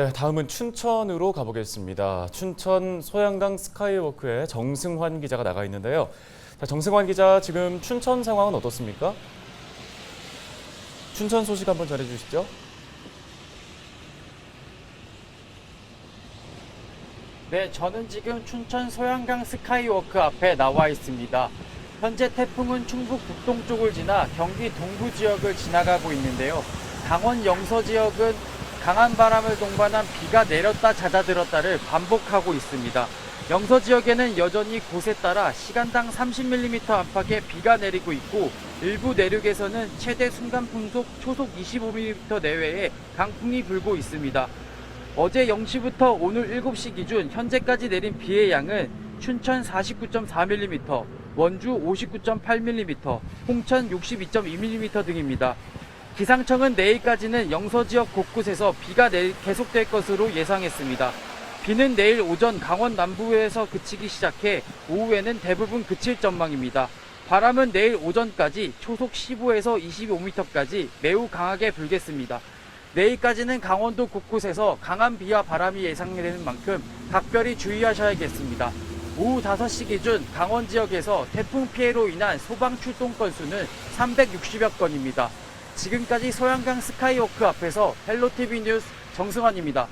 네, 다음은 춘천으로 가보겠습니다. 춘천 소양강 스카이워크에 정승환 기자가 나가 있는데요. 자, 정승환 기자, 지금 춘천 상황은 어떻습니까? 춘천 소식 한번 전해주시죠. 네, 저는 지금 춘천 소양강 스카이워크 앞에 나와 있습니다. 현재 태풍은 충북 북동쪽을 지나 경기 동부 지역을 지나가고 있는데요. 강원 영서 지역은 강한 바람을 동반한 비가 내렸다 잦아들었다를 반복하고 있습니다. 영서 지역에는 여전히 곳에 따라 시간당 30mm 안팎의 비가 내리고 있고, 일부 내륙에서는 최대 순간풍속 초속 25mm 내외의 강풍이 불고 있습니다. 어제 0시부터 오늘 7시 기준 현재까지 내린 비의 양은 춘천 49.4mm, 원주 59.8mm, 홍천 62.2mm 등입니다. 기상청은 내일까지는 영서 지역 곳곳에서 비가 계속될 것으로 예상했습니다. 비는 내일 오전 강원 남부에서 그치기 시작해 오후에는 대부분 그칠 전망입니다. 바람은 내일 오전까지 초속 15에서 25m까지 매우 강하게 불겠습니다. 내일까지는 강원도 곳곳에서 강한 비와 바람이 예상되는 만큼 각별히 주의하셔야겠습니다. 오후 5시 기준 강원 지역에서 태풍 피해로 인한 소방 출동 건수는 360여 건입니다. 지금까지 소양강 스카이워크 앞에서 헬로티비 뉴스 정승환입니다.